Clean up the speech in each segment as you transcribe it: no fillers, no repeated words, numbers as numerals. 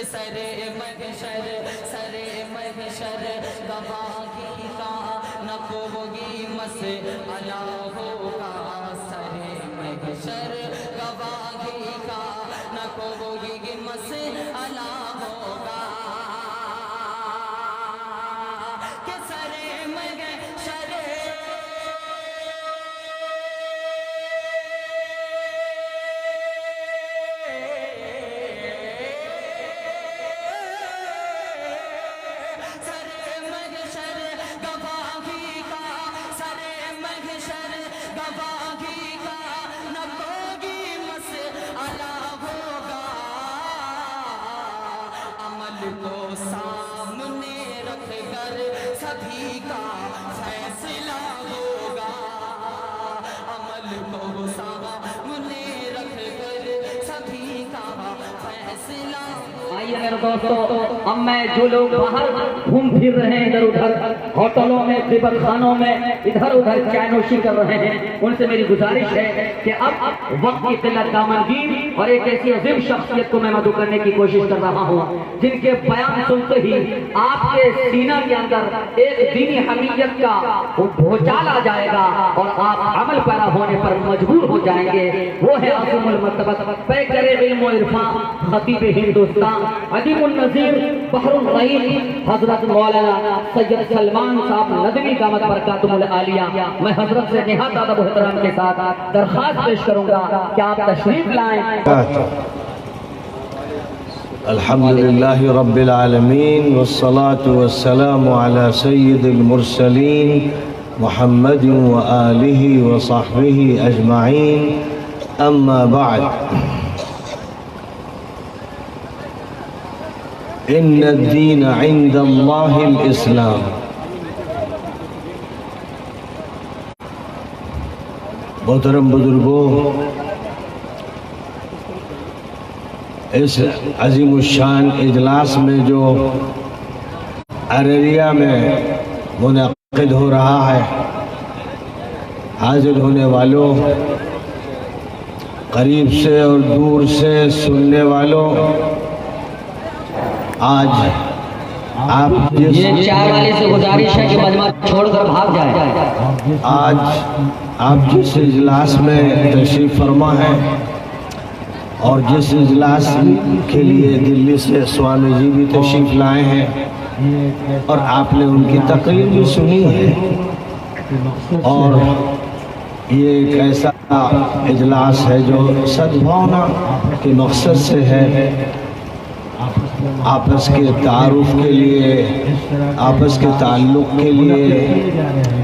سرے محشر گواہی کا نہ کوئی مسئلہ ہوگا، سرے محشر گواہی کا نہ کوئی مسئلہ ہوگا، کہ سرے محشر کو سامنے رکھ کر سبھی کا فیصلہ ہوگا، عمل کو سامنے رکھ کر سبھی کا فیصلہ ہوگا۔ آئیے میرے دوستو، اب میں جو لوگ باہر گھوم پھر رہے ہیں ادھر ادھر ہوٹلوں میں، قبر خانوں میں ادھر ادھر چائے نوشی کر رہے ہیں، ان سے میری گزارش ہے کہ اب وقت کی قلت دامنگیر اور ایک ایسی عظیم شخصیت کو میں مدعو کرنے کی کوشش کر رہا ہوں جن کے بیان سنتے ہی آپ کے سینہ کے اندر ایک دینی حمیت کا بھوچال آ جائے گا اور آپ عمل پیرا ہونے پر مجبور ہو جائیں گے۔ وہ ہے عظیم المرتبت پیکر علم و عرفان، خطیب ہندوستان، عظیم النظیر، بحر الرحیم، حضرت مولانا سید سلمان صاحب ندوی دامت برکاتہ العالیہ۔ میں حضرت سے نہایت ادب و احترام کے ساتھ درخواست پیش کروں گا کہ آپ تشریف لائیں۔ الحمدللہ رب العالمین والصلاة والسلام على سید المرسلین محمد وآلہ وصحبہ اجمعین، اما بعد، ان الدین عند اللہ الاسلام۔ محترم بزرگوں، اس عظیم الشان اجلاس میں جو ارریہ میں منعقد ہو رہا ہے، حاضر ہونے والوں، قریب سے اور دور سے سننے والوں، آج آپ یہ چائے والے سے گزارش ہے کہ مجمع چھوڑ کر بھاگ جائے۔ آج آپ جس اجلاس میں تشریف فرما ہیں اور جس اجلاس کے لیے دلی سے سوامی جی بھی تشریف لائے ہیں اور آپ نے ان کی تقریر بھی سنی ہے، اور یہ ایک ایسا اجلاس ہے جو سدبھاونا کے مقصد سے ہے، آپس کے تعارف کے لیے، آپس کے تعلق کے لیے،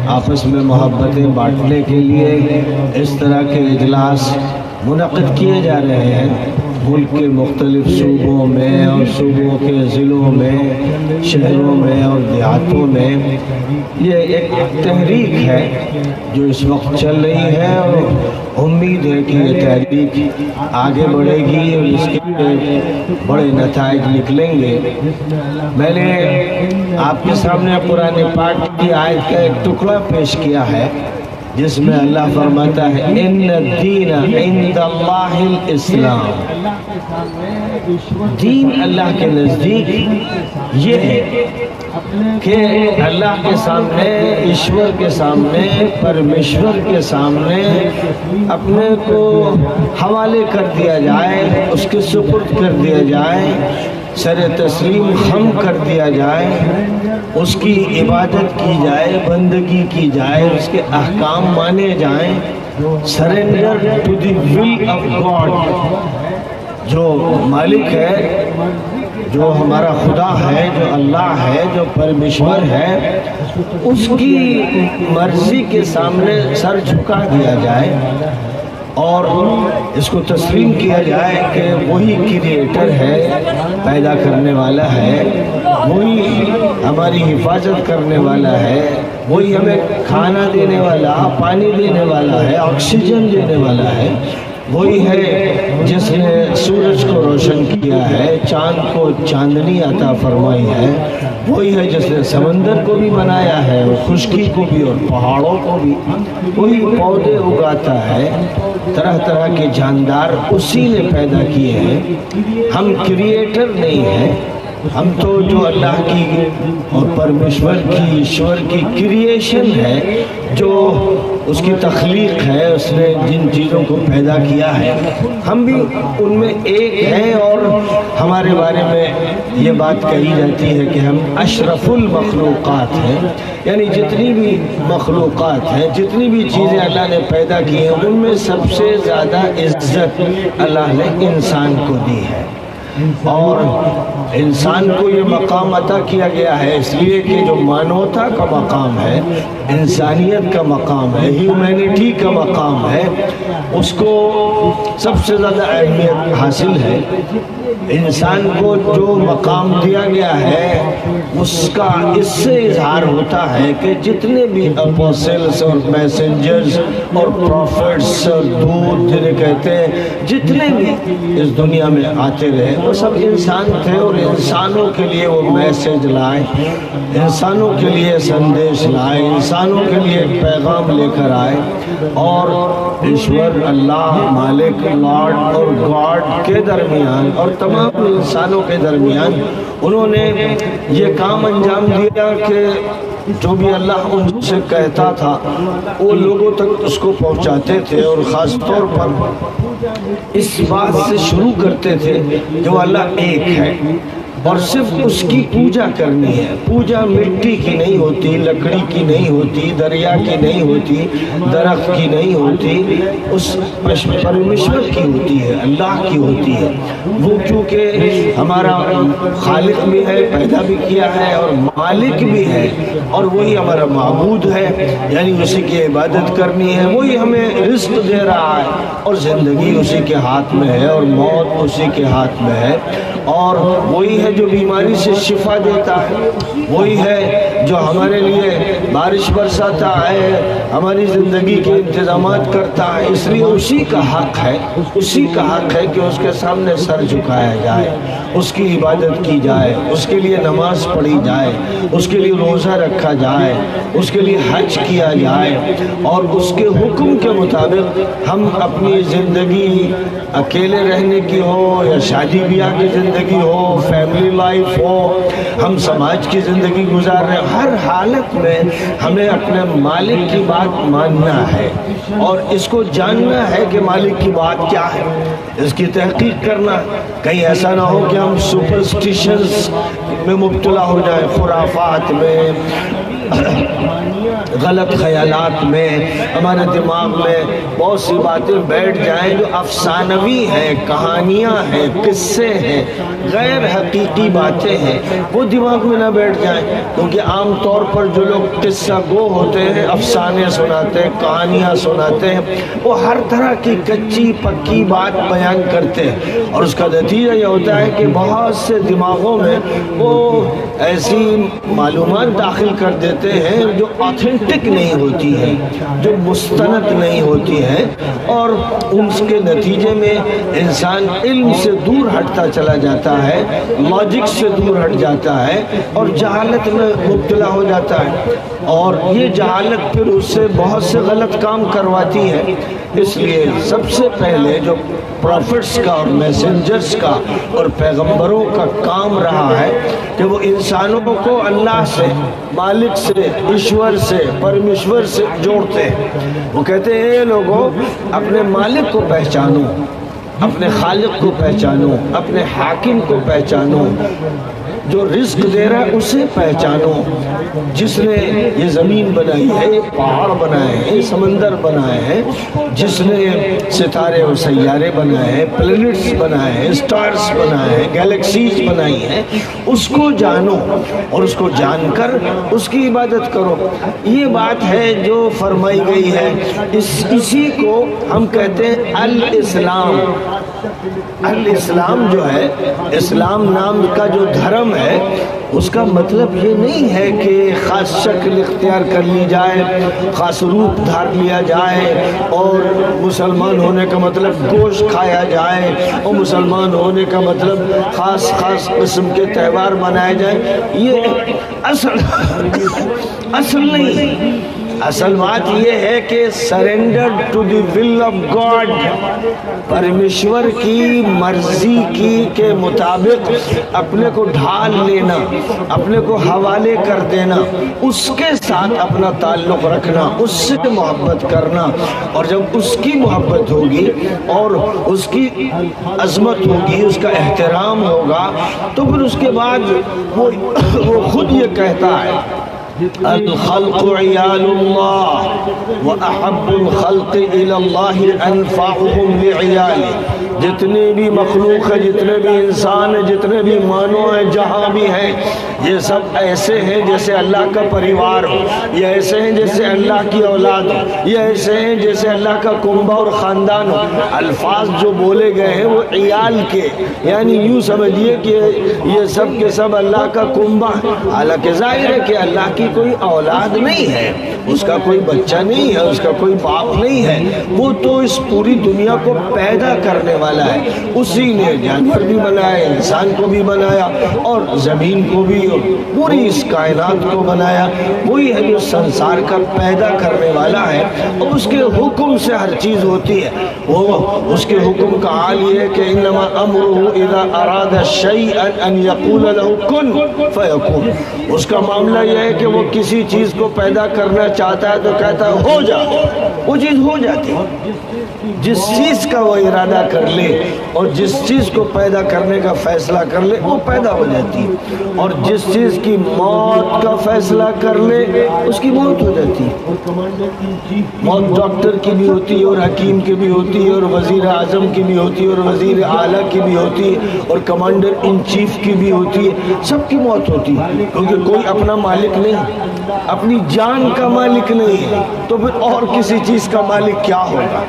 آپس میں محبتیں بانٹنے کے لیے اس طرح کے اجلاس منعقد کیے جا رہے ہیں ملک کے مختلف صوبوں میں اور صوبوں کے ضلعوں میں، شہروں میں اور دیہاتوں میں۔ یہ ایک تحریک ہے جو اس وقت چل رہی ہے اور امید ہے کہ یہ تحریک آگے بڑھے گی اور اس کے بڑے نتائج نکلیں گے۔ میں نے آپ کے سامنے قرآن پاک کی آیت کا ایک ٹکڑا پیش کیا ہے جس میں اللہ فرماتا ہے ان الدین عند اللہ الاسلام، دین اللہ کے نزدیک یہ ہے کہ اللہ کے سامنے، ایشور کے سامنے، پرمیشور کے سامنے اپنے کو حوالے کر دیا جائے، اس کے سپرد کر دیا جائے، سر تسلیم خم کر دیا جائے، اس کی عبادت کی جائے، بندگی کی جائے، اس کے احکام مانے جائیں، surrender to the will of God. جو مالک ہے، جو ہمارا خدا ہے، جو اللہ ہے، جو پرمیشور ہے، اس کی مرضی کے سامنے سر جھکا دیا جائے اور اس کو تسلیم کیا جائے کہ وہی کریٹر ہے، پیدا کرنے والا ہے، وہی ہماری حفاظت کرنے والا ہے، وہی ہمیں کھانا دینے والا، پانی دینے والا ہے، آکسیجن دینے والا ہے۔ وہی ہے جس نے سورج کو روشن کیا ہے، چاند کو چاندنی عطا فرمائی ہے، وہی ہے جس نے سمندر کو بھی بنایا ہے اور خشکی کو بھی اور پہاڑوں کو بھی، وہی پودے اگاتا ہے، طرح طرح کے جاندار اسی نے پیدا کیے ہیں۔ ہم کریٹر نہیں ہیں، ہم تو جو اللہ کی اور پرمیشور کی، ایشور کی کریشن ہے، جو اس کی تخلیق ہے، اس نے جن چیزوں کو پیدا کیا ہے ہم بھی ان میں ایک ہیں۔ اور ہمارے بارے میں یہ بات کہی جاتی ہے کہ ہم اشرف المخلوقات ہیں، یعنی جتنی بھی مخلوقات ہیں، جتنی بھی چیزیں اللہ نے پیدا کی ہیں، ان میں سب سے زیادہ عزت اللہ نے انسان کو دی ہے۔ اور انسان کو یہ مقام عطا کیا گیا ہے اس لیے کہ جو مانوتا کا مقام ہے، انسانیت کا مقام ہے، ہیومینٹی کا مقام ہے، اس کو سب سے زیادہ اہمیت حاصل ہے۔ انسان کو جو مقام دیا گیا ہے اس کا اس سے اظہار ہوتا ہے کہ جتنے بھی اپوسلس اور میسنجرز اور پروفٹس اور دودھ جنہیں کہتے ہیں، جتنے بھی اس دنیا میں آتے رہے وہ سب انسان تھے، اور انسانوں کے لیے وہ میسج لائے، انسانوں کے لیے سندیش لائے، انسانوں کے لیے ایک پیغام لے کر آئے۔ اور ایشور اللہ مالک لارڈ اور گاڈ کے درمیان اور تمام انسانوں کے درمیان انہوں نے یہ کام انجام دیا کہ جو بھی اللہ ان سے کہتا تھا وہ لوگوں تک اس کو پہنچاتے تھے، اور خاص طور پر اس بات سے شروع کرتے تھے کہ وہ اللہ ایک ہے اور صرف اس کی پوجا کرنی ہے۔ پوجا مٹی کی نہیں ہوتی، لکڑی کی نہیں ہوتی، دریا کی نہیں ہوتی، درخت کی نہیں ہوتی، اس پرمیشور کی ہوتی ہے، اللہ کی ہوتی ہے۔ وہ چونکہ ہمارا خالق بھی ہے، پیدا بھی کیا ہے، اور مالک بھی ہے، اور وہی ہمارا معبود ہے، یعنی اسی کی عبادت کرنی ہے، وہی ہمیں رزق دے رہا ہے، اور زندگی اسی کے ہاتھ میں ہے، اور موت اسی کے ہاتھ میں ہے، اور وہی ہے جو بیماری سے شفا دیتا ہے، وہی ہے جو ہمارے لیے بارش برساتا ہے، ہماری زندگی کے انتظامات کرتا ہے۔ اس لیے اسی کا حق ہے، اسی کا حق ہے کہ اس کے سامنے سر جھکایا جائے، اس کی عبادت کی جائے، اس کے لیے نماز پڑھی جائے، اس کے لیے روزہ رکھا جائے، اس کے لیے حج کیا جائے، اور اس کے حکم کے مطابق ہم اپنی زندگی اکیلے رہنے کی ہو یا شادی بیاہ کی زندگی ہو، فیملی لائف ہو، ہم سماج کی زندگی گزار رہے ہیں، ہر حالت میں ہمیں اپنے مالک کی بات ماننا ہے، اور اس کو جاننا ہے کہ مالک کی بات کیا ہے، اس کی تحقیق کرنا۔ کہیں ایسا نہ ہو کہ ہم سپرسٹیشنز میں مبتلا ہو جائیں، خرافات میں، غلط خیالات میں، ہمارے دماغ میں بہت سی باتیں بیٹھ جائیں جو افسانوی ہیں، کہانیاں ہیں، قصے ہیں، غیر حقیقی باتیں ہیں، وہ دماغ میں نہ بیٹھ جائیں، کیونکہ عام طور پر جو لوگ قصہ گو ہوتے ہیں، افسانے سناتے ہیں، کہانیاں سناتے ہیں، وہ ہر طرح کی کچی پکی بات بیان کرتے ہیں، اور اس کا نتیجہ یہ ہوتا ہے کہ بہت سے دماغوں میں وہ ایسی معلومات داخل کر دیتے ہیں جو آتھینٹک نہیں ہوتی ہے، جو مستند نہیں ہوتی ہے، اور اس کے نتیجے میں انسان علم سے دور ہٹتا چلا جاتا ہے، لاجک سے دور ہٹ جاتا ہے، اور جہالت میں مبتلا ہو جاتا ہے، اور یہ جہالت پھر اس سے بہت سے غلط کام کرواتی ہے۔ اس لیے سب سے پہلے جو پروفٹس کا اور میسنجرز کا اور پیغمبروں کا کام رہا ہے کہ وہ انسانوں کو اللہ سے، مالک سے، ایشور سے، پرمیشور سے جوڑتے ہیں۔ وہ کہتے ہیں اے لوگوں، اپنے مالک کو پہچانو، اپنے خالق کو پہچانو، اپنے حاکم کو پہچانو، جو رزق دے رہا ہے اسے پہچانو، جس نے یہ زمین بنائی ہے، یہ پہاڑ بنائے ہیں، یہ سمندر بنائے ہیں، جس نے ستارے اور سیارے بنائے ہیں، پلینٹس بنائے ہیں، سٹارز بنائے ہیں، گیلیکسیز بنائی ہیں، اس کو جانو، اور اس کو جان کر اس کی عبادت کرو۔ یہ بات ہے جو فرمائی گئی ہے، اسی کو ہم کہتے ہیں الاسلام۔ الاسلام جو ہے، اسلام نام کا جو دھرم ہے، اس کا مطلب یہ نہیں ہے کہ خاص شکل اختیار کر لی جائے، خاص روپ دھار لیا جائے، اور مسلمان ہونے کا مطلب گوشت کھایا جائے، اور مسلمان ہونے کا مطلب خاص قسم کے تہوار منائے جائیں۔ یہ اصل نہیں۔ اصل بات یہ ہے کہ surrender to the will of God, پرمیشور کی مرضی کی کے مطابق اپنے کو ڈھال لینا، اپنے کو حوالے کر دینا، اس کے ساتھ اپنا تعلق رکھنا، اس سے محبت کرنا، اور جب اس کی محبت ہوگی اور اس کی عظمت ہوگی، اس کا احترام ہوگا، تو پھر اس کے بعد وہ خود یہ کہتا ہے الخلق عیال اللہ واحب الخلق الی اللہ انفعهم لعیاله۔ جتنے بھی مخلوق ہیں، جتنے بھی انسان ہیں، جتنے بھی مانو ہیں، جہاں بھی ہیں، یہ سب ایسے ہیں جیسے اللہ کا پریوار ہو، یہ ایسے ہیں جیسے اللہ کی اولاد ہو، یہ ایسے ہیں جیسے اللہ کا کنبہ اور خاندان ہو۔ الفاظ جو بولے گئے ہیں وہ عیال کے، یعنی یوں سمجھیے کہ یہ سب کے سب اللہ کا کنبہ ہے۔ حالانکہ ظاہر ہے کہ اللہ کی کوئی اولاد نہیں ہے، اس کا کوئی بچہ نہیں ہے، اس کا کوئی باپ نہیں ہے، وہ تو اس پوری دنیا کو پیدا کرنے والا ہے۔ اسی نے جانور بھی بنایا، انسان کو بھی بنایا، اور زمین کو بھی، اور پوری اس کائنات کو بنایا۔ وہی ہے جو سنسار کا پیدا کرنے والا ہے، اور اس کے حکم سے ہر چیز ہوتی ہے۔ وہ اس کے حکم کا حال یہ ہے کہ انما امرہ اذا اراد شیئا ان یقول له کن فیکون۔ اس کا معاملہ یہ ہے کہ وہ کسی چیز کو پیدا کرنا چاہتا ہے تو کہتا ہے ہو جا، وہ چیز ہو جاتی ہے۔ جس چیز کا وہ ارادہ کر لے اور جس چیز کو پیدا کرنے کا فیصلہ کر لے وہ پیدا ہو جاتی ہے، اور جس چیز کی موت کا فیصلہ کر لے اس کی موت ہو جاتی ہے۔ موت ڈاکٹر کی بھی ہوتی ہے، اور حکیم کی بھی ہوتی ہے، اور وزیر اعظم کی بھی ہوتی ہے، اور وزیر اعلیٰ کی بھی ہوتی ہے، اور کمانڈر ان چیف کی بھی ہوتی ہے۔ سب کی موت ہوتی ہے، کیونکہ کوئی اپنا مالک نہیں، اپنی جان کا مالک نہیں ہے، تو پھر اور کسی چیز کا مالک کیا ہوگا؟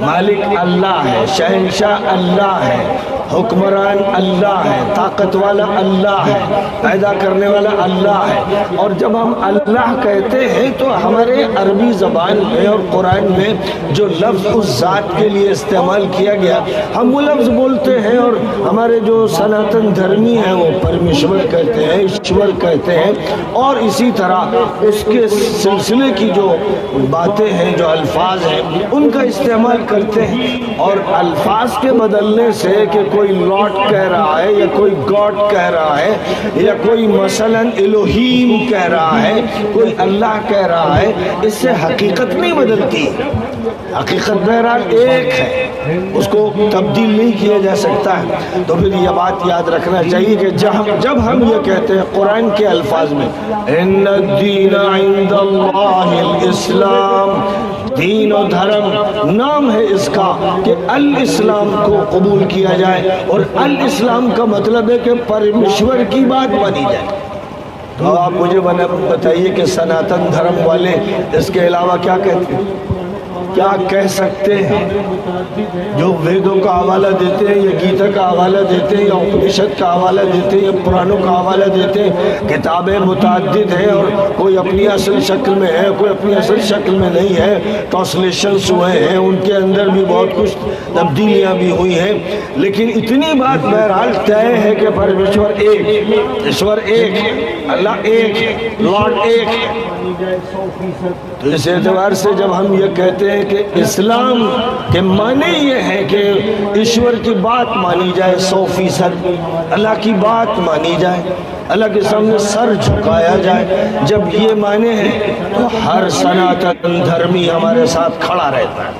مالک اللہ ہے، شہنشاہ اللہ ہے، حکمران اللہ ہے، طاقت والا اللہ ہے، پیدا کرنے والا اللہ ہے۔ اور جب ہم اللہ کہتے ہیں تو ہمارے عربی زبان میں اور قرآن میں جو لفظ اس ذات کے لیے استعمال کیا گیا، ہم وہ لفظ بولتے ہیں، اور ہمارے جو سناتن دھرمی ہیں وہ پرمیشور کہتے ہیں، ایشور کہتے ہیں، اور اسی طرح اس کے سلسلے کی جو باتیں ہیں، جو الفاظ ہیں، ان کا استعمال کرتے ہیں۔ اور الفاظ کے بدلنے سے کہ کوئی لاٹ کہہ رہا ہے، یا کوئی گاڈ کہہ رہا ہے، یا کوئی مثلاً الوہیم کہہ رہا ہے، کوئی اللہ کہہ رہا ہے، اس سے حقیقت نہیں بدلتی۔ حقیقت بہرحال ایک ہے، اس کو تبدیل نہیں کیا جا سکتا ہے۔ تو پھر یہ بات یاد رکھنا چاہیے کہ جب ہم یہ کہتے ہیں قرآن کے الفاظ میں ان الدین عند اللہ الاسلام، دین و دھرم نام ہے اس کا کہ الاسلام کو قبول کیا جائے، اور الاسلام کا مطلب ہے کہ پرمیشور کی بات مانی جائے۔ تو آپ مجھے بتائیے کہ سناتن دھرم والے اس کے علاوہ کیا کہتے ہیں، کیا کہہ سکتے ہیں؟ جو ویدوں کا حوالہ دیتے ہیں، یا گیتا کا حوالہ دیتے ہیں، یا اپنشد کا حوالہ دیتے ہیں، یا پرانوں کا حوالہ دیتے ہیں، کتابیں متعدد ہیں، اور کوئی اپنی اصل شکل میں ہے، کوئی اپنی اصل شکل میں نہیں ہے، ٹرانسلیشنز ہوئے ہیں، ان کے اندر بھی بہت کچھ تبدیلیاں بھی ہوئی ہیں، لیکن اتنی بات بہرحال طے ہے کہ پرمیشور ایک، ایشور ایک، اللہ ایک، لارڈ ایک۔ تو اس اعتبار سے جب ہم یہ کہتے ہیں کہ اسلام کے معنی یہ ہے کہ ایشور کی بات مانی جائے 100%، اللہ کی بات مانی جائے، اللہ کے سامنے سر جھکایا جائے، جب یہ معنی ہے تو ہر سناتن دھرمی ہمارے ساتھ کھڑا رہتا ہے۔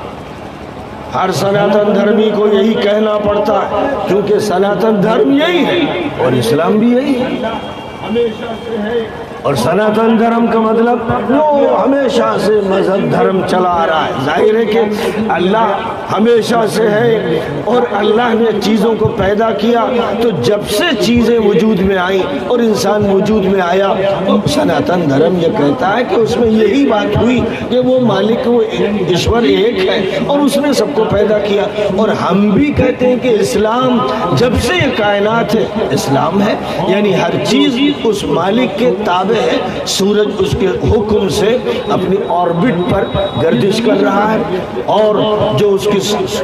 ہر سناتن دھرمی کو یہی کہنا پڑتا ہے، کیونکہ سناتن دھرم یہی ہے اور اسلام بھی یہی ہے۔ ہمیشہ سے ہے اور سناتن دھرم کا مطلب وہ ہمیشہ سے مذہب دھرم چلا آ رہا ہے. ظاہر ہے کہ اللہ ہمیشہ سے ہے اور اللہ نے چیزوں کو پیدا کیا تو جب سے چیزیں وجود میں آئیں اور انسان وجود میں آیا تو سناتن دھرم یہ کہتا ہے کہ اس میں یہی بات ہوئی کہ وہ مالک وہ ایشور ایک ہے اور اس نے سب کو پیدا کیا. اور ہم بھی کہتے ہیں کہ اسلام جب سے یہ کائنات ہے اسلام ہے، یعنی ہر چیز اس مالک کے تابع ہے. سورج اس کے حکم سے اپنی آربٹ پر گردش کر رہا ہے اور جو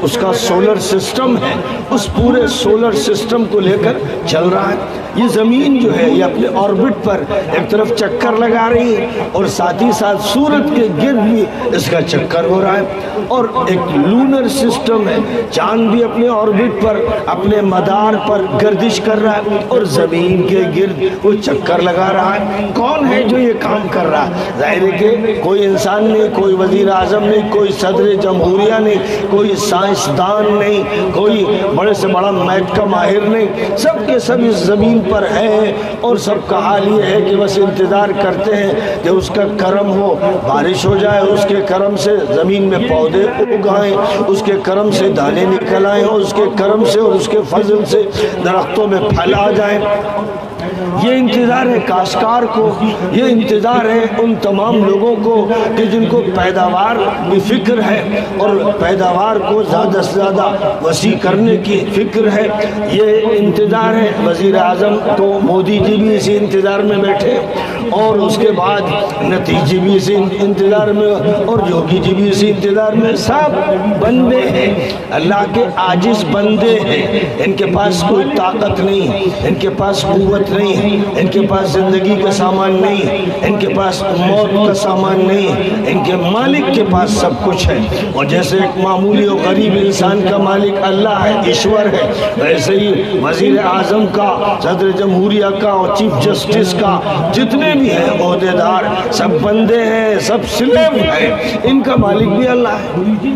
اس کا سولر سسٹم ہے اس پورے سولر سسٹم کو لے کر چل رہا ہے. یہ زمین جو ہے یہ اپنے آربٹ پر ایک طرف چکر لگا رہی ہے اور ساتھ ہی ساتھ سورج کے گرد بھی اس کا چکر ہو رہا ہے. اور ایک لونر سسٹم ہے، چاند بھی اپنے آربٹ پر اپنے مدار پر گردش کر رہا ہے اور زمین کے گرد وہ چکر لگا رہا ہے. کون ہے جو یہ کام کر رہا ہے؟ ظاہر ہے کہ کوئی انسان نہیں، کوئی وزیر اعظم نہیں، کوئی صدر جمہوریہ نہیں، کوئی سائنسدان نہیں، کوئی بڑے سے بڑا میتھ کا ماہر نہیں. سب کے سب اس زمین پر ہیں اور سب کا حال یہ ہے کہ بس انتظار کرتے ہیں کہ اس کا کرم ہو، بارش ہو جائے، اس کے کرم سے زمین میں پودے اگائیں، اس کے کرم سے دانے نکل آئیں اور اس کے کرم سے اور اس کے فضل سے درختوں میں پھل آ جائیں. یہ انتظار ہے کاشتکار کو، یہ انتظار ہے ان تمام لوگوں کو کہ جن کو پیداوار کی فکر ہے اور پیداوار کو زیادہ سے زیادہ وسیع کرنے کی فکر ہے. یہ انتظار ہے وزیر اعظم کو. مودی جی بھی اسی انتظار میں بیٹھے اور اس کے بعد نتیجے بھی اسی انتظار میں اور یوگی جی بھی اسی انتظار میں. سب بندے ہیں، اللہ کے عاجز بندے ہیں. ان کے پاس کوئی طاقت نہیں، ان کے پاس قوت نہیں، ان کے پاس زندگی کا سامان نہیں، ان کے پاس موت کا سامان نہیں، ان کے مالک کے پاس سب کچھ ہے. اور جیسے ایک معمولی اور غریب انسان کا مالک اللہ ہے، ایشور ہے، ویسے ہی وزیر اعظم کا، صدر جمہوریہ کا اور چیف جسٹس کا جتنے بھی ہیں عہدیدار سب بندے ہیں، سب سلیو ہیں. ان کا مالک بھی اللہ ہے.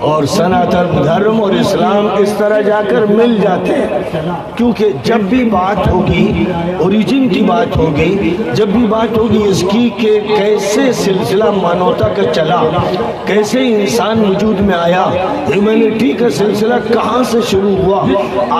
اور سناتن دھرم اور اسلام اس طرح جا کر مل جاتے ہیں کیونکہ جب بھی بات ہوگی اوریجن کی بات ہوگی، جب بھی بات ہوگی اس کی کہ کیسے سلسلہ مانوتا کا چلا، کیسے انسان وجود میں آیا، ہیومینٹی کا سلسلہ کہاں سے شروع ہوا.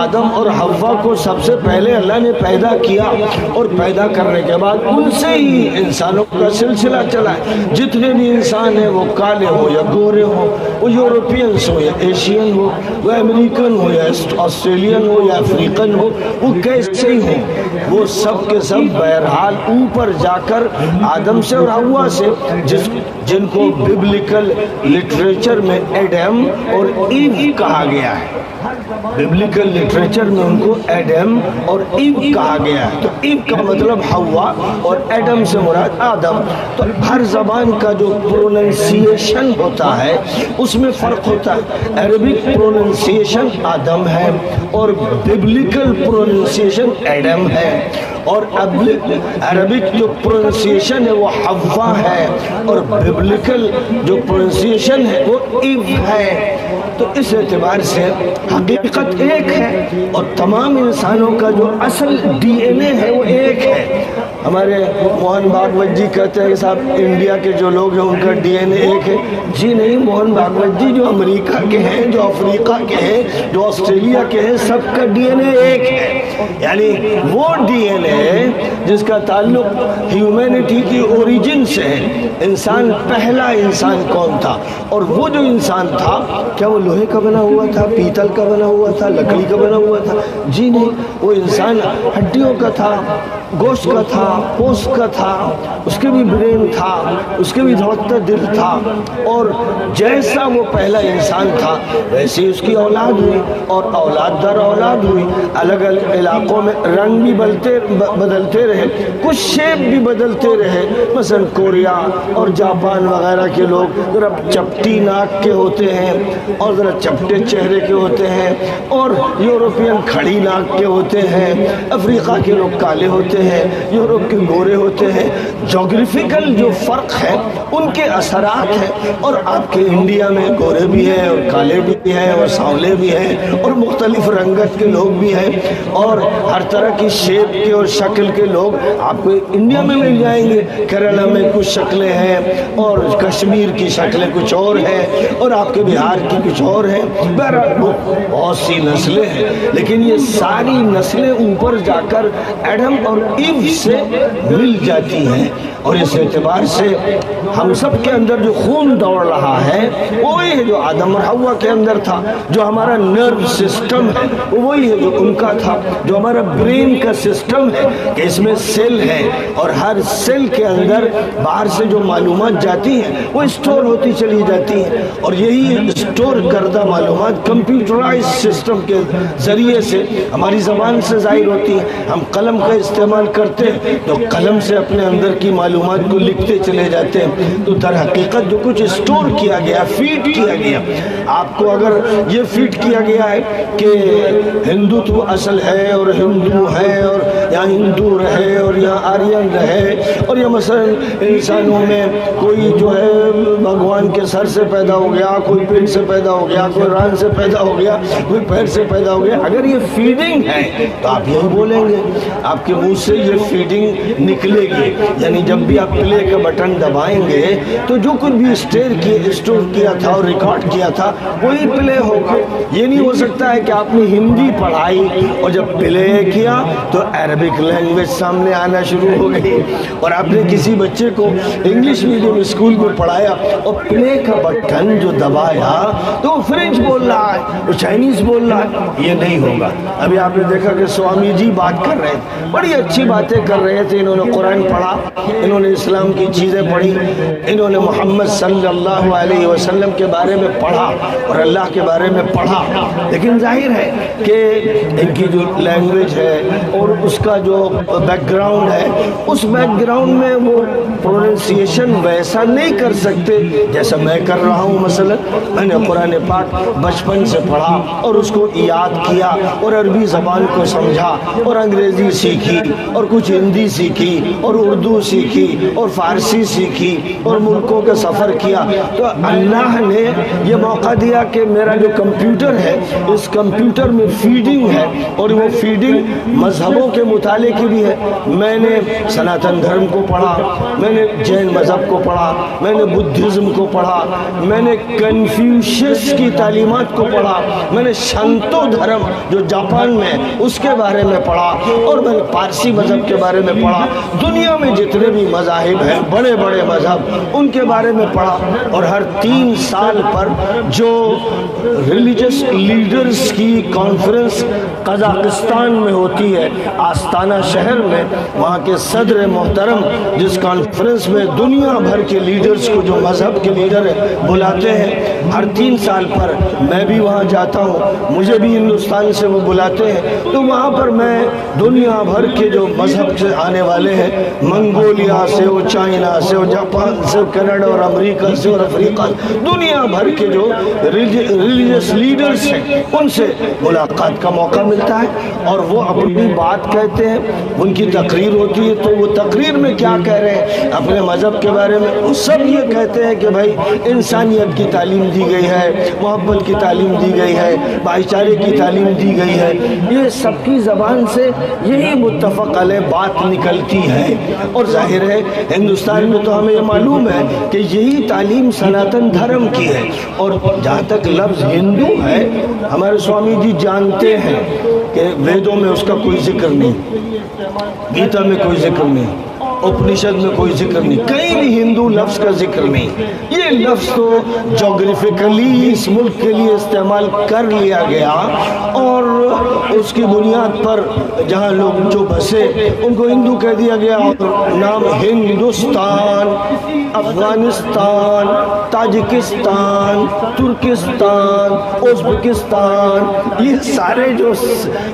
آدم اور حوا کو سب سے پہلے اللہ نے پیدا کیا اور پیدا کرنے کے بعد ان سے ہی انسانوں کا سلسلہ چلا ہے. جتنے بھی انسان ہیں وہ کالے ہو یا گورے ہو، وہ یورپینس ہو یا ایشین ہو، وہ امریکن ہو یا آسٹریلین ہو یا افریقن ہو، وہ کیسے ہی ہو، وہ سب کے سب بہرحال اوپر جا کر آدم سے اور حوا سے جن کو ببلیکل لٹریچر میں ایڈم اور ایو کہا گیا ہے. ببلیکل لٹریچر میں ان کو ایڈم اور ایو کہا گیا ہے. تو ایو کا مطلب حوا اور ایڈم سے مراد آدم. تو ہر زبان کا جو پروننسیشن ہوتا ہے اس میں فرق ہوتا ہے. عربک پروننسیشن آدم ہے اور ببلیکل پروننسیشن ایڈم ہے، اور عربک جو پروننسیشن ہے وہ حوا ہے اور ببلیکل جو پروننسیشن ہے وہ ایو ہے. تو اس اعتبار سے حقیقت ایک ہے اور تمام انسانوں کا جو اصل ڈی این اے ہے وہ ایک ہے. ہمارے موہن بھاگوت جی کہتے ہیں کہ صاحب انڈیا کے جو لوگ ہیں ان کا ڈی این اے ایک ہے. جی نہیں، موہن بھاگوت جی جو امریکہ کے ہیں، جو افریقہ کے ہیں، جو آسٹریلیا کے ہیں، سب کا ڈی این اے ایک ہے. یعنی وہ ڈی این اے جس کا تعلق ہیومینٹی کی اوریجن سے ہے. انسان پہلا انسان کون تھا اور وہ جو انسان تھا کیا وہ لوہے کا بنا ہوا تھا، پیتل کا بنا ہوا تھا، لکڑی کا بنا ہوا تھا؟ جی نہیں، وہ انسان ہڈیوں کا تھا، گوشت کا تھا، پوست کا تھا، اس کے بھی برین تھا، اس کے بھی دھڑکتا دل تھا. اور جیسا وہ پہلا انسان تھا ویسے اس کی اولاد ہوئی اور اولاد در اولاد ہوئی. الگ الگ علاقوں میں رنگ بھی بدلتے رہے، کچھ شیپ بھی بدلتے رہے. مثلا کوریا اور جاپان وغیرہ کے لوگ ذرا چپٹی ناک کے ہوتے ہیں اور ذرا چپٹے چہرے کے ہوتے ہیں، اور یورپین کھڑی ناک کے ہوتے ہیں، افریقہ کے لوگ کالے ہوتے ہیں، یورپ کے گورے ہوتے ہیں۔ جغرافیکل جو فرق ہے ان کے اثرات ہیں، اور آپ کے انڈیا میں گورے بھی ہیں اور کالے بھی ہیں اور سانولے بھی ہیں اور مختلف رنگت کے لوگ بھی ہیں، اور ہر طرح کی شیپ کے اور شکل کے لوگ آپ کو انڈیا میں مل جائیں گے۔ کیرلا میں کچھ شکلیں ہیں اور کشمیر کی شکلیں کچھ اور ہیں اور آپ کے بہار کی کچھ اور ہیں۔ بہرحال بہت سی نسلیں ہیں، لیکن یہ ساری نسلیں اوپر جا کر ایڈم اور ایو سے مل جاتی ہیں، اور اس اعتبار سے ہم سب کے اندر جو خون دوڑ رہا ہے وہی ہے جو آدم اور حوا کے اندر تھا، جو ہمارا نرو سسٹم ہے وہی ہے جو ان کا تھا، جو ہمارا برین کا سسٹم ہے کہ اس میں سیل ہے، اور ہر سیل کے اندر باہر سے جو معلومات جاتی ہیں وہ اسٹور ہوتی چلی جاتی ہیں، اور یہی اسٹور کردہ معلومات کمپیوٹرائز سسٹم کے ذریعے سے ہماری زبان سے ظاہر ہوتی ہے۔ ہم قلم کا استعمال کرتے ہیں تو قلم سے اپنے اندر کی معلومات کو لکھتے چلے جاتے ہیں، تو در حقیقت جو کچھ اسٹور کیا گیا، فیڈ کیا گیا، آپ کو اگر یہ فیڈ کیا گیا ہے کہ ہندوتو اصل ہے اور ہندو ہے اور یہاں ہندو رہے اور یہاں آرین رہے، اور یہ مثلا انسانوں میں کوئی جو ہے بھگوان کے سر سے پیدا ہو گیا، کوئی پیٹ سے پیدا ہو گیا، کوئی ران سے پیدا ہو گیا، کوئی پیر سے پیدا ہو گیا، اگر یہ فیڈنگ ہے تو آپ یہی بولیں گے، آپ کے منہ سے یہ فیڈنگ نکلے گی، یعنی جب بھی آپ پلے کا بٹن دبائیں گے تو جو کچھ بھی اسٹور کیا تھا اور ریکارڈ کیا تھا وہی پلے ہوگا۔ یہ نہیں ہو سکتا ہے کہ آپ نے ہندی پڑھائی اور جب پلے کیا تو عربک لینگویج سامنے آنا شروع ہو گئی، اور آپ نے کسی بچے کو انگلش میڈیم اسکول میں پڑھایا اور پلے کا بٹن جو دبایا تو وہ فرینچ بول رہا ہے، وہ چائنیز بول رہا ہے، یہ نہیں ہوگا۔ ابھی آپ نے دیکھا کہ سوامی جی بات کر رہے تھے، بڑی اچھی باتیں کر رہے تھے، انہوں نے قرآن پڑھا، انہوں نے اسلام کی چیزیں پڑھی، انہوں نے محمد صلی اللہ علیہ وسلم کے بارے میں پڑھا اور اللہ کے بارے میں پڑھا، لیکن ظاہر ہے کہ ان کی جو لینگویج ہے اور اس کا جو بیک گراؤنڈ ہے، اس بیک گراؤنڈ میں وہ پروننسیشن ویسا نہیں کر سکتے جیسا میں کر رہا ہوں۔ مثلا میں نے قرآن پاک بچپن سے پڑھا اور اس کو یاد کیا اور عربی زبان کو سمجھا اور انگریزی سیکھی اور کچھ ہندی سیکھی اور اردو سیکھی اور فارسی سیکھی اور ملکوں کا سفر کیا، تو اللہ نے یہ موقع دیا کہ میرا جو کمپیوٹر ہے اس کمپیوٹر میں فیڈنگ ہے، اور وہ فیڈنگ مذہبوں کے مطالعے کی بھی ہے۔ میں نے سناتن دھرم کو پڑھا، میں نے جین مذہب کو پڑھا، میں نے بدھزم کو پڑھا، میں نے کنفیوشس کی تعلیمات کو پڑھا، میں نے شنتو دھرم جو جاپان میں اس کے بارے میں پڑھا، اور میں نے پارسی مذہب کے بارے میں پڑھا۔ دنیا میں جتنے بھی مذاہب ہیں بڑے بڑے مذہب ان کے بارے میں پڑھا، اور ہر 3 سال پر جو ریلیجس لیڈرز کی کانفرنس قزاقستان میں ہوتی ہے، آستانہ شہر میں، وہاں کے صدر محترم جس کانفرنس میں دنیا بھر کے لیڈرز کو، جو مذہب کے لیڈر بلاتے ہیں، ہر 3 سال پر میں بھی وہاں جاتا ہوں، مجھے بھی ہندوستان سے وہ بلاتے ہیں، تو وہاں پر میں دنیا بھر کے جو مذہب سے آنے والے ہیں، منگولیا سے اور چائنا سے اور جاپان سے، کینیڈا اور امریکہ سے اور افریقہ سے، دنیا بھر کے جو ریلیجس لیڈرز ہیں ان سے ملاقات کا موقع ملتا ہے، اور وہ اپنی بات کہتے ہیں، ان کی تقریر ہوتی ہے، تو وہ تقریر میں کیا کہہ رہے ہیں اپنے مذہب کے بارے میں، وہ سب یہ کہتے ہیں کہ بھائی انسانیت کی تعلیم دی گئی ہے، محبت کی تعلیم دی گئی ہے، بھائی چارے کی تعلیم دی گئی ہے، یہ سب کی زبان سے یہی متفق علیہ بات نکلتی ہے۔ اور ظاہر ہے ہندوستان میں تو ہمیں یہ معلوم ہے کہ یہی تعلیم سناتن دھرم کی ہے، اور جہاں تک لفظ ہندو ہے، ہمارے سوامی جی جانتے ہیں کہ ویدوں میں اس کا کوئی ذکر نہیں، گیتا میں کوئی ذکر نہیں، اپنشد میں کوئی ذکر نہیں، کہیں بھی ہندو لفظ کا ذکر نہیں۔ یہ لفظ تو جغرافیکلی اس ملک کے لیے استعمال کر لیا گیا، اور اس کی بنیاد پر جہاں لوگ جو بسے ان کو ہندو کہہ دیا گیا، اور نام Hindustan, Afghanistan, Tajikistan, Turkestan, Uzbekistan, یہ سارے جو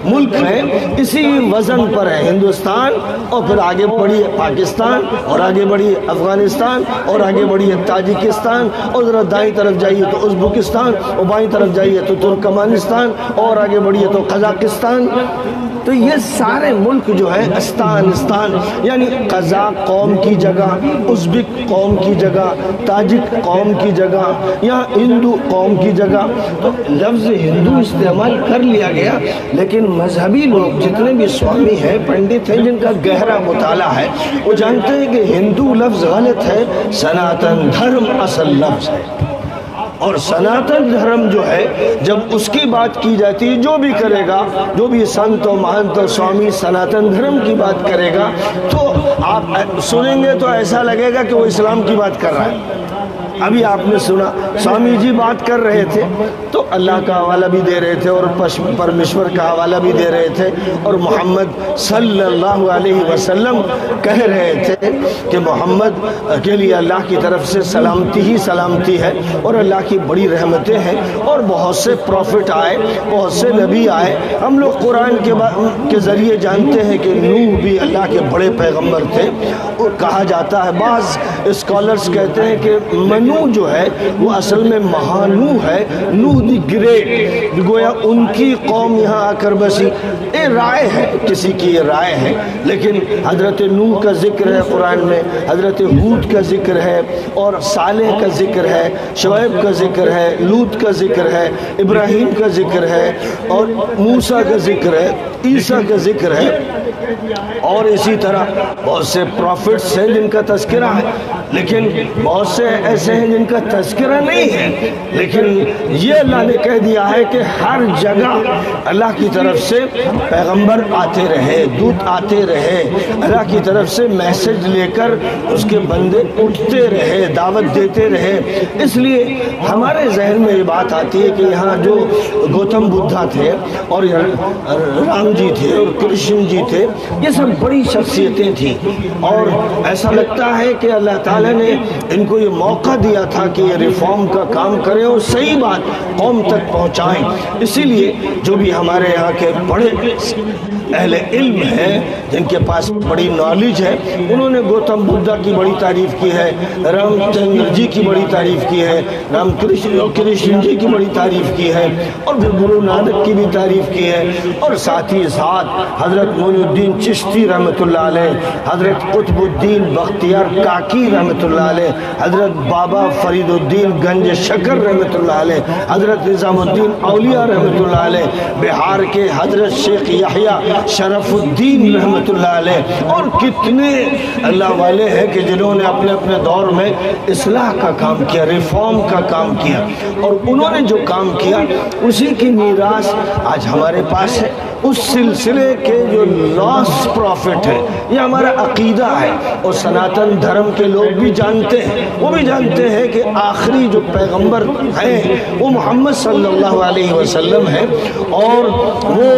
ملک ہیں اسی وزن پر ہے، ہندوستان، اور پھر آگے پڑھی پاکستان پاکستان اور آگے بڑھیے افغانستان اور آگے بڑھیے تاجکستان اور ذرا دائیں طرف جائیے تو ازبکستان اور بائیں طرف جائیے تو ترکمانستان اور آگے بڑھیے تو قزاقستان. تو یہ سارے ملک جو ہے استان یعنی قزاق قوم کی جگہ، ازبک قوم کی جگہ، تاجک قوم کی جگہ، یا ہندو قوم کی جگہ. تو لفظ ہندو استعمال کر لیا گیا، لیکن مذہبی لوگ جتنے بھی سوامی ہیں، پنڈت ہیں، جن کا گہرا مطالعہ ہے، وہ جانتے ہیں کہ ہندو لفظ غلط ہے، سناتن دھرم اصل لفظ ہے. اور سناتن دھرم جو ہے جب اس کی بات کی جاتی ہے، جو بھی کرے گا، جو بھی سنت و مہنت و سوامی سناتن دھرم کی بات کرے گا، تو آپ سنیں گے تو ایسا لگے گا کہ وہ اسلام کی بات کر رہا ہے. ابھی آپ نے سنا سوامی جی بات کر رہے تھے تو اللہ کا حوالہ بھی دے رہے تھے اور پرمیشور کا حوالہ بھی دے رہے تھے، اور محمد صلی اللہ علیہ وسلم کہہ رہے تھے کہ محمد کے لیے اللہ کی طرف سے سلامتی ہی سلامتی ہے اور اللہ کی بڑی رحمتیں ہیں، اور بہت سے پروفٹ آئے، بہت سے نبی آئے. ہم لوگ قرآن کے ذریعے جانتے ہیں کہ نوح بھی اللہ کے بڑے پیغمبر تھے، اور کہا جاتا ہے، بعض اسکالرز کہتے ہیں کہ منوح جو ہے وہ اصل میں مہانوح ہے، نوح دی گریٹ، گویا ان کی قوم یہاں آ کر بسی. یہ رائے ہے، کسی کی یہ رائے ہے، لیکن حضرت نوح کا ذکر ہے قرآن میں، حضرت ہود کا ذکر ہے، اور صالح کا ذکر ہے، شعیب کا ذکر ہے، لوط کا ذکر ہے، ابراہیم کا ذکر ہے، اور موسیٰ کا ذکر ہے، عیسیٰ کا ذکر ہے، اور اسی طرح بہت سے پروفٹس ہیں جن کا تذکرہ ہے. لیکن بہت سے ایسے ہیں جن کا تذکرہ نہیں ہے، لیکن یہ اللہ نے کہہ دیا ہے کہ ہر جگہ اللہ کی طرف سے پیغمبر آتے رہے، دودت آتے رہے، اللہ کی طرف سے میسج لے کر اس کے بندے اٹھتے رہے، دعوت دیتے رہے. اس لیے ہمارے ذہن میں یہ بات آتی ہے کہ یہاں جو گوتم بدھا تھے اور رام جی تھے اور کرشن جی تھے، یہ سب بڑی شخصیتیں تھیں، اور ایسا لگتا ہے کہ اللہ تعالیٰ نے ان کو یہ موقع دیا تھا کہ یہ ریفارم کا کام کریں اور صحیح بات قوم تک پہنچائیں. اسی لیے جو بھی ہمارے یہاں کے بڑے اہل علم ہیں، جن کے پاس بڑی نالج ہے، انہوں نے گوتم بدھا کی بڑی تعریف کی ہے، رام چندر جی کی بڑی تعریف کی ہے، رام کرشن جی کی بڑی تعریف کی ہے، اور پھر گرو نانک کی بھی تعریف کی ہے، اور ساتھ ہی ساتھ حضرت معین الدین چشتی رحمۃ اللہ علیہ، حضرت قطب الدین بختیار کاکی رحمۃ اللہ علیہ، حضرت بابا فرید الدین گنج شکر رحمۃ اللہ علیہ، حضرت نظام الدین اولیاء رحمۃ اللہ علیہ، بہار کے حضرت شیخ یحییٰ شرف الدین رحمۃ اللہ علیہ، اور کتنے اللہ والے ہیں کہ جنہوں نے اپنے اپنے دور میں اصلاح کا کام کیا، ریفارم کا کام کیا، اور انہوں نے جو کام کیا اسی کی میراث آج ہمارے پاس ہے. اس سلسلے کے جو لاسٹ پروفٹ ہے، یہ ہمارا عقیدہ ہے، اور سناتن دھرم کے لوگ بھی جانتے ہیں، وہ بھی جانتے ہیں کہ آخری جو پیغمبر ہیں وہ محمد صلی اللہ علیہ وسلم ہیں، اور وہ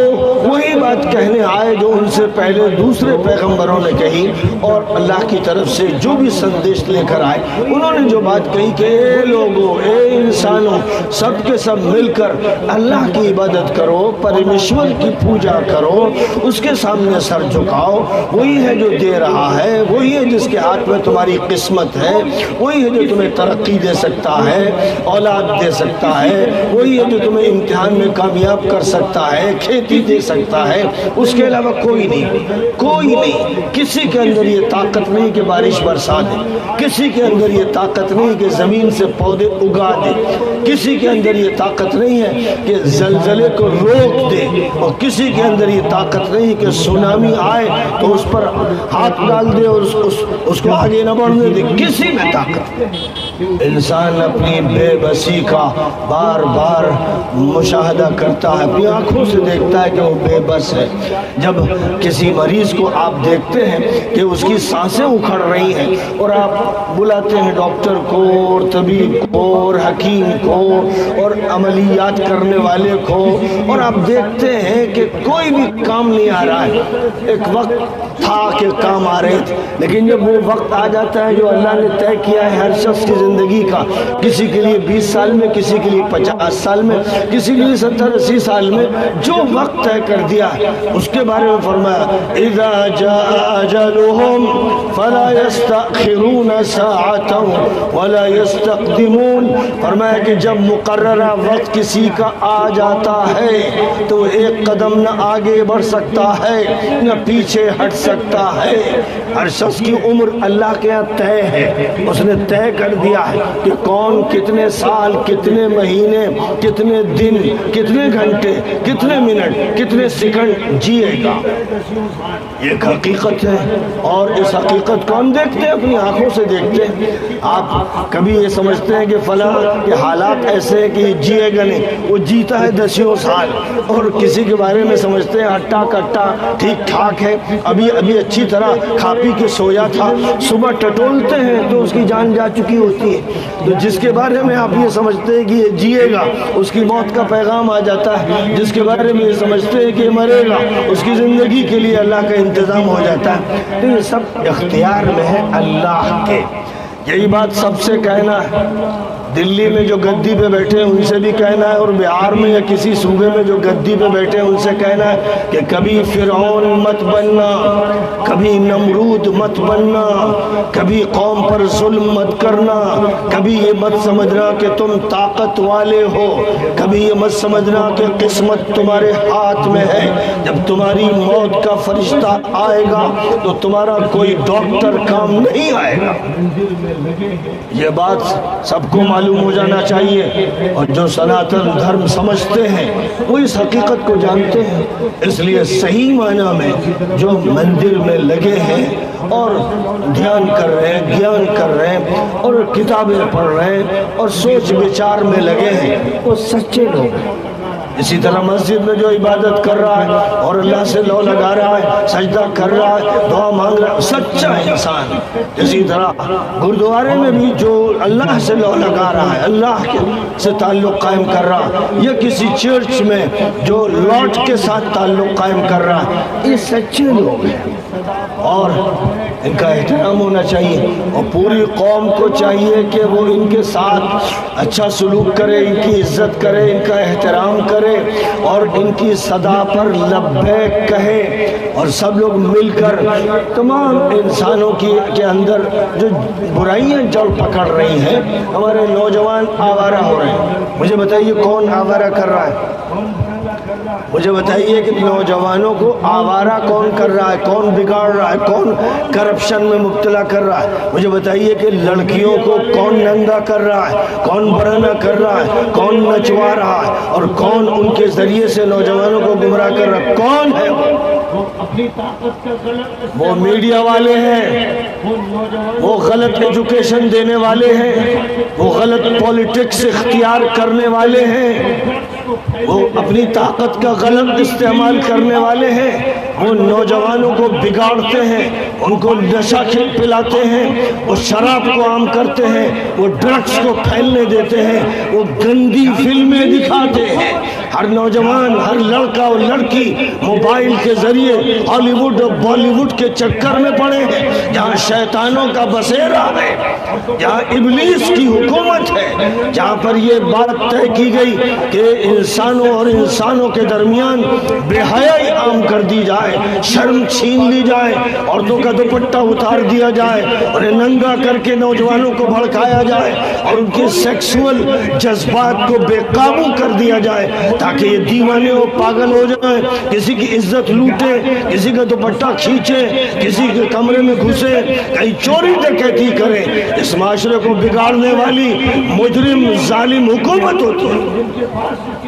وہی بات کہنے آئے جو ان سے پہلے دوسرے پیغمبروں نے کہی، اور اللہ کی طرف سے جو بھی سندیش لے کر آئے، انہوں نے جو بات کہی کہ اے لوگوں، اے انسانوں، سب کے سب مل کر اللہ کی عبادت کرو، پرمیشور کی پوجا کرو، اس کے سامنے سر جھکاؤ. وہی ہے جو دے رہا ہے، وہی ہے جس کے ہاتھ میں تمہاری قسمت ہے، وہی ہے جو تمہیں ترقی دے سکتا ہے، اولاد دے سکتا ہے، وہی ہے جو تمہیں امتحان میں کامیاب کر سکتا ہے، کھیتی دے سکتا ہے. اس کے علاوہ کوئی نہیں، کوئی نہیں. کسی کے اندر یہ طاقت نہیں کہ بارش برسا دے، کسی کے اندر یہ طاقت نہیں کہ زمین سے پودے اگا دے، کسی کے اندر یہ طاقت نہیں ہے کہ زلزلے کو روک دے، اور کسی کے اندر یہ طاقت نہیں کہ سونامی آئے تو اس پر ہاتھ ڈال دے اور اس کو آگے نہ بڑھنے دے. کسی میں طاقت نہیں. انسان اپنی بے بسی کا بار بار مشاہدہ کرتا ہے، اپنی آنکھوں سے دیکھتا ہے کہ وہ بے بس ہے. جب کسی مریض کو آپ دیکھتے ہیں کہ اس کی سانسیں اکھڑ رہی ہیں، اور آپ بلاتے ہیں ڈاکٹر کو اور طبیب کو اور حکیم کو اور عملیات کرنے والے کو، اور آپ دیکھتے ہیں کہ کوئی بھی کام نہیں آ رہا ہے. ایک وقت تھا کہ کام آ رہے تھے، لیکن جب وہ وقت آ جاتا ہے جو اللہ نے طے کیا ہے ہر شخص کی زندگی کا، کسی کے لیے 20 سال میں، کسی کے لیے 50 سال میں، کسی کے لیے 70-80 سال میں، جو وقت طے کر دیا ہے اس کے بارے میں فرمایا اذا جاء اجلهم فلا يستأخرون ساعة ولا يستقدمون. فرمایا کہ جب مقررہ وقت کسی کا آ جاتا ہے تو ایک قدم نہ آگے بڑھ سکتا ہے نہ پیچھے ہٹ سکتا ہے. ہر شخص کی عمر اللہ کے یہاں طے ہے. اس نے طے کر دیا ہے کہ کون کتنے سال، کتنے مہینے، کتنے دن، کتنے گھنٹے، کتنے منٹ، کتنے سیکنڈ جیے گا. یہ ایک حقیقت ہے، اور اس حقیقت کو ہم دیکھتے ہیں، اپنی آنکھوں سے دیکھتے ہیں. آپ کبھی یہ سمجھتے ہیں کہ فلاں کے حالات ایسے ہیں کہ یہ جیے گا نہیں، وہ جیتا ہے 10 سال. اور کسی کے بارے میں سمجھتے ہیں ہٹا کٹا ٹھیک ٹھاک ہے، ابھی اچھی طرح کھا پی کے سویا تھا، صبح ٹٹولتے ہیں تو اس کی جان جا چکی ہوتی ہے. تو جس کے بارے میں آپ یہ سمجھتے ہیں کہ یہ جیے گا، اس کی موت کا پیغام آ جاتا ہے. جس کے بارے میں یہ سمجھتے ہیں کہ مرے گا، اس کی زندگی کے لیے اللہ کا انتظام ہو جاتا ہے. تو یہ سب اختیار میں ہے اللہ کے. یہی بات سب سے کہنا ہے. دلی میں جو گدی پہ بیٹھے ہیں ان سے بھی کہنا ہے، اور بہار میں یا کسی صوبے میں جو گدی پہ بیٹھے ہیں ان سے کہنا ہے کہ کبھی فرعون مت بننا، کبھی نمرود مت بننا، کبھی قوم پر ظلم مت کرنا، کبھی یہ مت سمجھنا کہ تم طاقت والے ہو، کبھی یہ مت سمجھنا کہ قسمت تمہارے ہاتھ میں ہے. جب تمہاری موت کا فرشتہ آئے گا تو تمہارا کوئی ڈاکٹر کام نہیں آئے گا. یہ بات سب کو معلوم ہو جانا چاہیے، اور جو سناتن دھرم سمجھتے ہیں وہ اس حقیقت کو جانتے ہیں. اس لیے صحیح معنی میں جو مندر میں لگے ہیں اور دھیان کر رہے ہیں، گیان کر رہے ہیں، اور کتابیں پڑھ رہے ہیں، اور سوچ وچار میں لگے ہیں، وہ سچے لوگ ہیں. اسی طرح مسجد میں جو عبادت کر رہا ہے اور اللہ سے لو لگا رہا ہے، سجدہ کر رہا ہے، دعا مانگ رہا ہے، سچا انسان. اسی طرح گردوارے میں بھی جو اللہ سے لو لگا رہا ہے، اللہ سے تعلق قائم کر رہا ہے، یا کسی چرچ میں جو لاٹ کے ساتھ تعلق قائم کر رہا ہے، یہ سچے لوگ ہیں اور ان کا احترام ہونا چاہیے. اور پوری قوم کو چاہیے کہ وہ ان کے ساتھ اچھا سلوک کرے، ان کی عزت کرے، ان کا احترام کرے، اور ان کی صدا پر لبیک کہے. اور سب لوگ مل کر تمام انسانوں کے اندر جو برائیاں جڑ پکڑ رہی ہیں، ہمارے نوجوان آوارہ ہو رہے ہیں. مجھے بتائیے کون آوارہ کر رہا ہے؟ مجھے بتائیے کہ نوجوانوں کو آوارہ کون کر رہا ہے، کون بگاڑ رہا ہے، کون کرپشن میں مبتلا کر رہا ہے؟ مجھے بتائیے کہ لڑکیوں کو کون ننگا کر رہا ہے، کون برہنہ کر رہا ہے، کون نچوا رہا ہے، اور کون ان کے ذریعے سے نوجوانوں کو گمراہ کر رہا ہے؟ کون ہے وہ میڈیا والے ہیں، وہ غلط ایجوکیشن دینے والے ہیں، وہ غلط پولیٹکس اختیار کرنے والے ہیں، وہ اپنی طاقت کا غلط استعمال کرنے والے ہیں. وہ نوجوانوں کو بگاڑتے ہیں، ان کو نشہ پلاتے ہیں، وہ شراب کو عام کرتے ہیں، وہ ڈرگس کو پھیلنے دیتے ہیں، وہ گندی فلمیں دکھاتے ہیں. ہر نوجوان، ہر لڑکا اور لڑکی موبائل کے ذریعے ہالی ووڈ اور بالی ووڈ کے چکر میں پڑے ہیں، جہاں شیطانوں کا بسیرا ہے، جہاں ابلیس کی حکومت ہے، جہاں پر یہ بات طے کی گئی کہ انسانوں اور انسانوں کے درمیان بے حیائی عام کر دی جائے، شرم چھین لی جائے، عورتوں کا دوپٹہ اتار دیا جائے، انہیں ننگا کر کے نوجوانوں کو بھڑکایا جائے، اور ان کے سیکسول جذبات کو بے قابو کر دیا جائے، تاکہ یہ دیوانے اور پاگل ہو جائیں، کسی کی عزت لوٹیں، کسی کا دوپٹہ کھینچیں، کسی کے کمرے میں گھسیں، کہیں چوری ڈکیتی کریں. اس معاشرے کو بگاڑنے والی مجرم ظالم حکومت ہوتی ہے،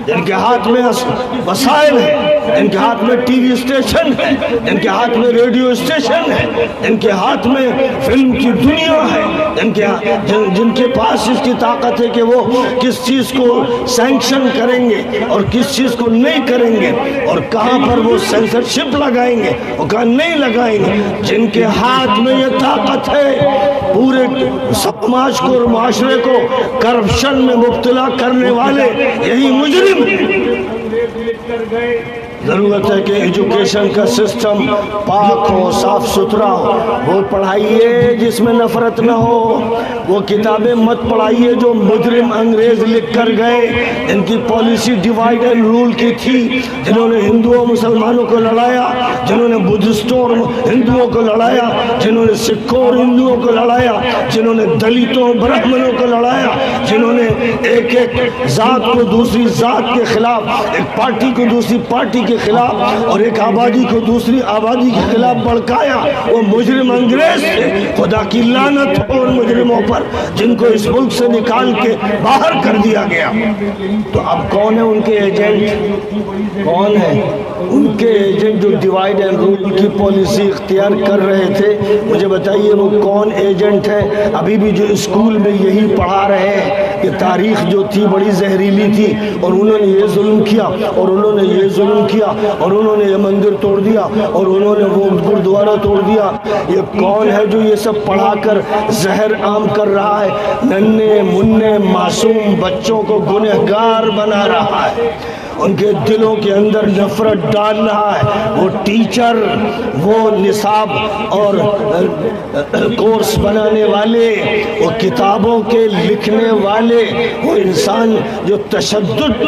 جن کے ہاتھ میں وسائل ہیں، جن کے ہاتھ میں ٹی وی اسٹیشن ہے، جن کے ہاتھ میں ریڈیو اسٹیشن ہے، جن کے ہاتھ میں فلم کی دنیا ہے، جن کے پاس اس کی طاقت ہے کہ وہ کس چیز کو سینکشن کریں گے اور کس چیز کو نہیں کریں گے، اور کہاں پر وہ سینسرشپ لگائیں گے اور کہاں نہیں لگائیں گے. جن کے ہاتھ میں یہ طاقت ہے پورے سماج کو اور معاشرے کو کرپشن میں مبتلا کرنے والے یہی مجرم ہیں. ضرورت ہے کہ ایجوکیشن کا سسٹم پاک ہو، صاف ستھرا ہو، وہ پڑھائیے جس میں نفرت نہ ہو، وہ کتابیں مت پڑھائیے جو مجرم انگریز لکھ کر گئے، ان کی پالیسی ڈیوائیڈ اینڈ رول کی تھی، جنہوں نے ہندوؤں مسلمانوں کو لڑایا، جنہوں نے بدھسٹوں اور ہندوؤں کو لڑایا، جنہوں نے سکھوں اور ہندوؤں کو لڑایا، جنہوں نے دلتوں برہمنوں کو لڑایا، جنہوں نے ایک ذات کو دوسری ذات کے خلاف، ایک پارٹی کو دوسری پارٹی کے خلاف اور ایک آبادی کو دوسری آبادی کے خلاف بھڑکایا، وہ مجرم انگریز تھے۔ خدا کی لعنت ہو ان مجرموں پر جن کو اس ملک سے نکال کے باہر کر دیا گیا۔ تو اب کون ہے ان کے ایجنٹ؟ کون ہے ان کے ایجنٹ جو ڈیوائیڈ اینڈ رول کی پالیسی اختیار کر رہے تھے؟ مجھے بتائیے وہ کون ایجنٹ ہے؟ ابھی بھی جو اسکول میں یہی پڑھا رہے ہیں کہ تاریخ جو تھی بڑی زہریلی تھی، اور انہوں نے یہ ظلم کیا اور انہوں نے یہ ظلم کیا اور انہوں نے یہ مندر توڑ دیا اور انہوں نے وہ گردوارہ توڑ دیا۔ یہ کون ہے جو یہ سب پڑھا کر زہر عام کر رہا ہے؟ ننھے منھے معصوم بچوں کو گنہگار بنا رہا ہے، ان کے دلوں کے اندر نفرت ڈال رہا ہے۔ وہ ٹیچر، وہ نصاب اور کورس بنانے والے، وہ کتابوں کے لکھنے والے، وہ انسان جو تشدد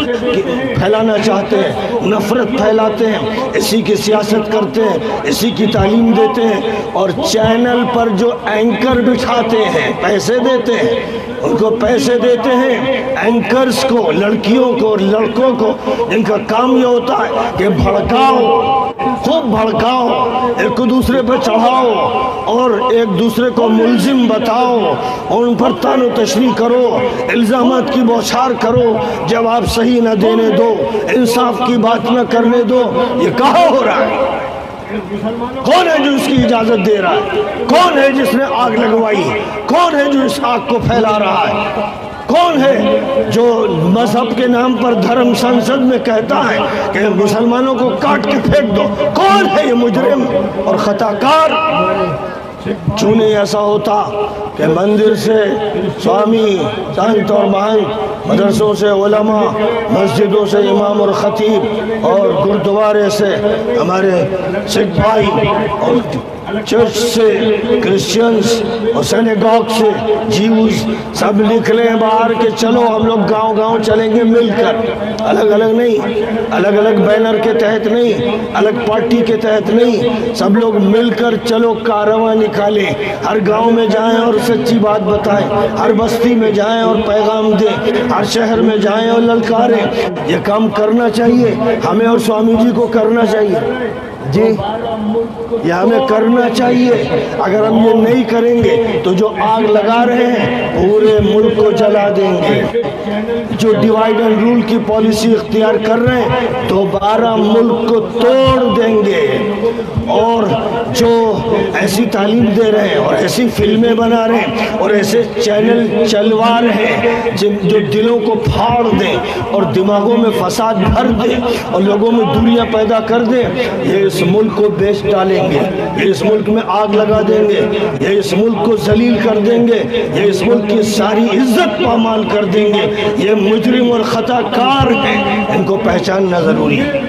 پھیلانا چاہتے ہیں، نفرت پھیلاتے ہیں، اسی کی سیاست کرتے ہیں، اسی کی تعلیم دیتے ہیں، اور چینل پر جو اینکر بٹھاتے ہیں، پیسے دیتے ہیں، ان کو پیسے دیتے ہیں اینکرز کو، لڑکیوں کو اور لڑکوں کو، جن کا کام یہ ہوتا ہے کہ بھڑکاؤ، خوب بھڑکاؤ، ایک دوسرے پہ چڑھاؤ اور ایک دوسرے کو ملزم بتاؤ، اور ان پر طعن و تشریح کرو، الزامات کی بوچھار کرو، جواب صحیح نہ دینے دو، انصاف کی بات نہ کرنے دو۔ یہ کہاں ہو رہا ہے؟ کون ہے جو اس کی اجازت دے رہا ہے؟ کون ہے جس نے آگ لگوائی؟ کون ہے جو اس آگ کو پھیلا رہا ہے؟ کون ہے جو مذہب کے نام پر دھرم سنسد میں کہتا ہے کہ مسلمانوں کو کاٹ کے پھینک دو؟ کون ہے یہ مجرم اور خطا کار؟ کیوں نہیں ایسا ہوتا کہ مندر سے سوامی سنت اور مہنت، مدرسوں سے علماء، مسجدوں سے امام اور خطیب، اور گردوارے سے ہمارے سکھ بھائی، اور چرچ سے کرسچنز، اور سینیگاگ سے جیوز، سب لکھ لیں باہر کہ چلو ہم لوگ گاؤں گاؤں چلیں گے مل کر، الگ الگ نہیں، الگ الگ بینر کے تحت نہیں، الگ پارٹی کے تحت نہیں، سب لوگ مل کر چلو کاررواں نکالیں، ہر گاؤں میں جائیں اور سچی بات بتائیں، ہر بستی میں جائیں اور پیغام دیں، ہر شہر میں جائیں اور للکاریں۔ یہ کام کرنا چاہیے ہمیں اور سوامی جی کو کرنا چاہیے، جی یہ ہمیں کرنا چاہیے۔ اگر ہم یہ نہیں کریں گے تو جو آگ لگا رہے ہیں پورے ملک کو جلا دیں گے، جو ڈیوائیڈ اینڈ رول کی پالیسی اختیار کر رہے ہیں دوبارہ ملک کو توڑ دیں گے، اور جو ایسی تعلیم دے رہے ہیں اور ایسی فلمیں بنا رہے ہیں اور ایسے چینل چلوا رہے ہیں جو دلوں کو پھاڑ دیں اور دماغوں میں فساد بھر دیں اور لوگوں میں دوریاں پیدا کر دیں، یہ اس ملک کو بیچ ڈالیں گے، یہ اس ملک میں آگ لگا دیں گے، یہ اس ملک کو ذلیل کر دیں گے، یہ اس ملک کی ساری عزت پامال کر دیں گے۔ یہ مجرم اور خطا کار ہیں، ان کو پہچاننا ضروری ہے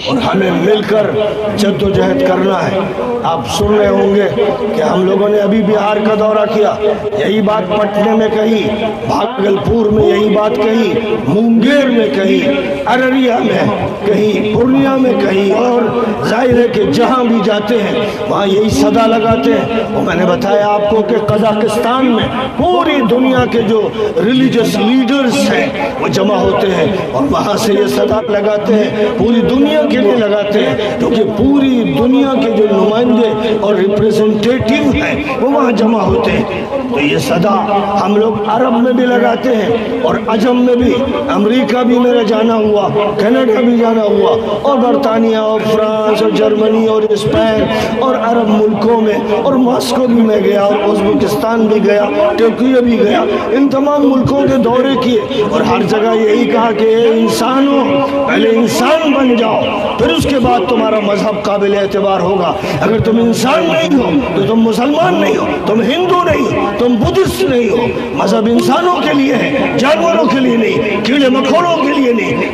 اور ہمیں مل کر جد و جہد کرنا ہے۔ آپ سن رہے ہوں گے کہ ہم لوگوں نے ابھی بہار کا دورہ کیا، یہی بات پٹنے میں کہی، بھاگلپور میں یہی بات کہی، مونگیر میں کہی، ارریہ میں کہی، پورنیہ میں کہی، اور ظاہر ہے کہ جہاں بھی جاتے ہیں وہاں یہی صدا لگاتے ہیں۔ اور میں نے بتایا آپ کو کہ قزاقستان میں پوری دنیا کے جو ریلیجس لیڈرز ہیں وہ جمع ہوتے ہیں اور وہاں سے یہ صدا لگاتے ہیں، پوری دنیا کے لیے لگاتے ہیں، کیونکہ پوری دنیا کے جو نمائندے اور ریپریزنٹیٹیو ہیں وہ وہاں جمع ہوتے ہیں۔ تو یہ صدا ہم لوگ عرب میں بھی لگاتے ہیں اور عجم میں بھی، امریکہ بھی میرا جانا ہوا، کینیڈا بھی جانا ہوا، اور برطانیہ اور فرانس اور جرمنی اور اسپین اور عرب ملکوں میں، اور ماسکو بھی میں گیا اور ازبکستان بھی گیا، ٹرکیہ بھی گیا، ان تمام ملکوں کے دورے کیے اور ہر جگہ یہی کہا کہ اے انسانوں، پہلے انسان بن جاؤ، پھر اس کے بعد تمہارا مذہب قابل اعتبار ہوگا۔ اگر تم انسان نہیں ہو تو تم مسلمان نہیں ہو، تم ہندو نہیں ہو، تم بدھسٹ نہیں ہو۔ مذہب انسانوں کے لیے ہے، جانوروں کے لیے نہیں، کیڑے مکوڑوں کے لیے نہیں،